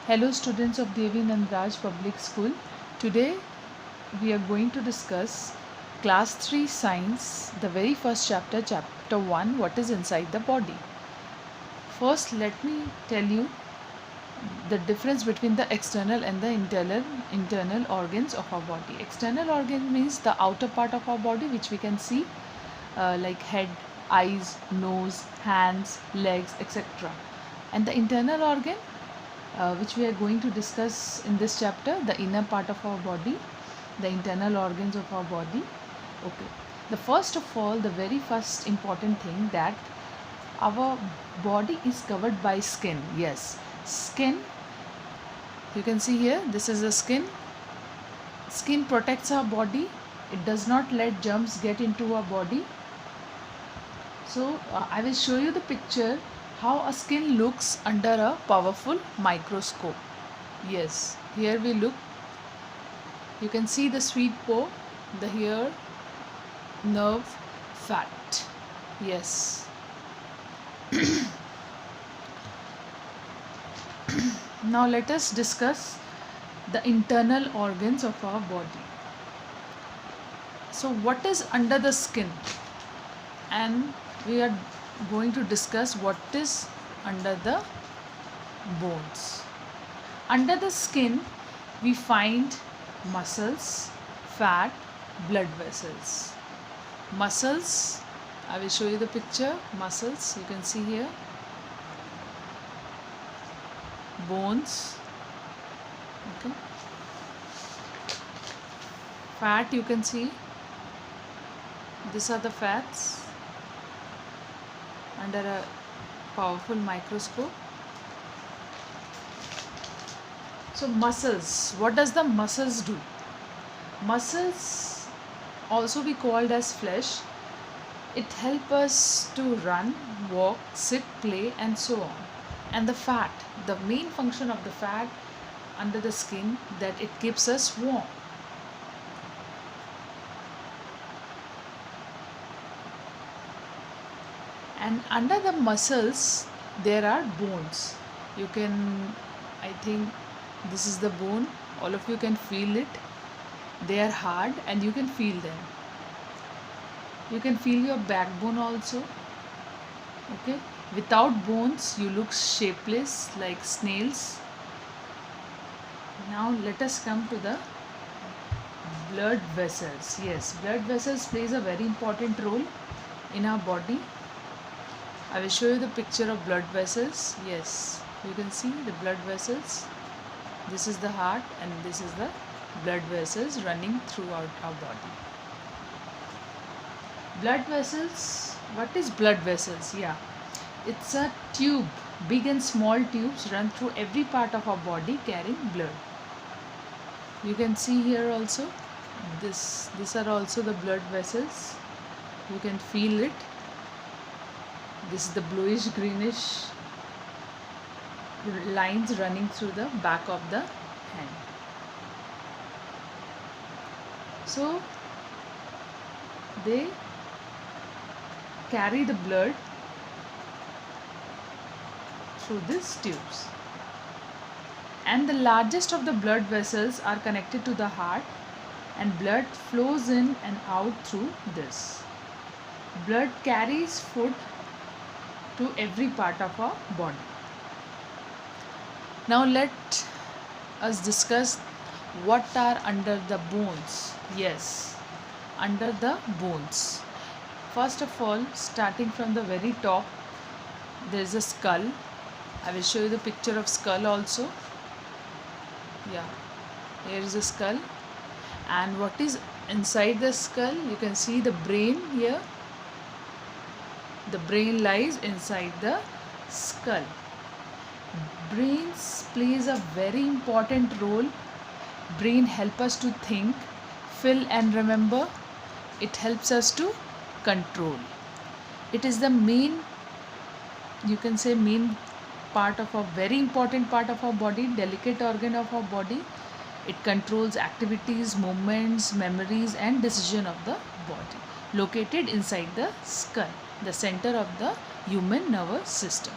Hello students of Devi Nandraj Public School. Today we are going to discuss class 3 science, the very first chapter, chapter 1, what is inside the body. First let me tell you the difference between the external and the internal organs of our body. External organ means the outer part of our body which we can see like head, eyes, nose, hands, legs, etc. And the internal organ which we are going to discuss in this chapter, the inner part of our body, the internal organs of our body. Okay. The first of all, the very first important thing that our body is covered by skin. Yes, skin. You can see here, this is the skin. Skin protects our body. It does not let germs get into our body. So I will show you the picture how a skin looks under a powerful microscope. Yes, here we look. You can see the sweet pore, the hair, nerve, fat. Yes. Now let us discuss the internal organs of our body. So what is under the skin? And we are going to discuss what is under the bones. Under the skin we find muscles, fat, blood vessels. Muscles, I will show you the picture. Muscles, you can see here. Bones, okay. Fat, you can see. These are the fats under a powerful microscope. So muscles, what does the muscles do? Muscles, also be called as flesh, it helps us to run, walk, sit, play and so on. And the fat, the main function of the fat under the skin, that it keeps us warm. And under the muscles there are bones. You can, I think this is the bone, all of you can feel it. They are hard and you can feel them. You can feel your backbone also. Okay, without bones you look shapeless like snails. Now let us come to the blood vessels. Yes, blood vessels plays a very important role in our body. I will show you the picture of blood vessels. Yes, you can see the blood vessels. This is the heart and this is the blood vessels running throughout our body. Blood vessels, what is blood vessels? Yeah, it's a tube, big and small tubes run through every part of our body carrying blood. You can see here also, these are also the blood vessels. You can feel it. This is the bluish greenish lines running through the back of the hand. So they carry the blood through these tubes. And the largest of the blood vessels are connected to the heart and blood flows in and out through this. Blood carries food to every part of our body. Now let us discuss what are under the bones. Yes, under the bones. First of all, starting from the very top, there is a skull. I will show you the picture of skull also. Yeah, here is a skull. And what is inside the skull? You can see the brain here. The brain lies inside the skull. Brains plays a very important role. Brain helps us to think, feel and remember. It helps us to control. It is the main, you can say main part of a very important part of our body, delicate organ of our body. It controls activities, movements, memories and decision of the body. Located inside the skull, the center of the human nervous system.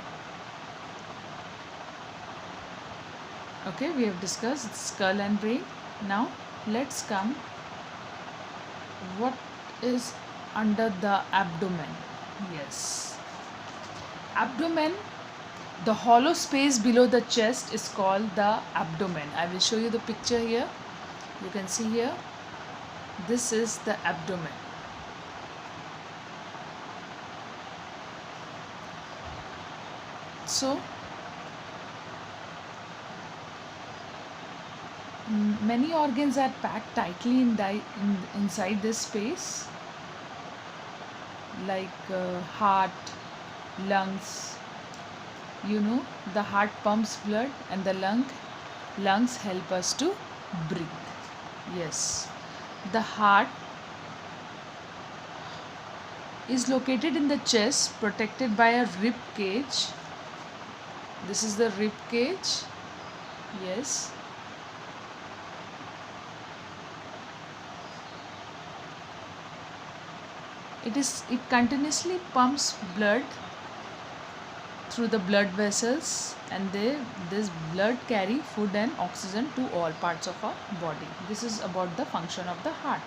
Okay, we have discussed skull and brain. Now let's come what is under the abdomen. Yes, abdomen, the hollow space below the chest is called the abdomen. I will show you the picture here. You can see here, this is the abdomen. So many organs are packed tightly inside this space, like heart, lungs. You know, the heart pumps blood and the lungs help us to breathe. Yes, the heart is located in the chest, protected by a rib cage. This is the rib cage. Yes, it continuously pumps blood through the blood vessels, and this blood carry food and oxygen to all parts of our body. This is about the function of the heart.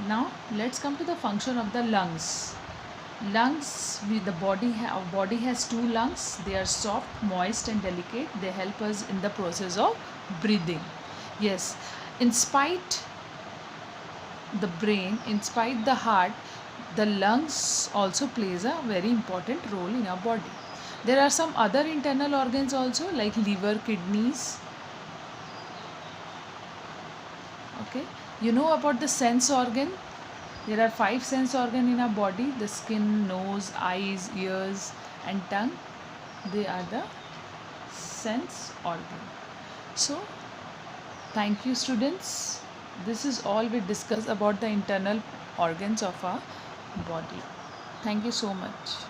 Now let's come to the function of the lungs. Lungs, our body has two lungs. They are soft, moist and delicate. They help us in the process of breathing. Yes, in spite the brain, in spite the heart, the lungs also plays a very important role in our body. There are some other internal organs also, like liver, kidneys. Okay, you know about the sense organ? There are 5 sense organs in our body: the skin, nose, eyes, ears and tongue. They are the sense organ. So thank you, students. This is all we discuss about the internal organs of our body. Thank you so much.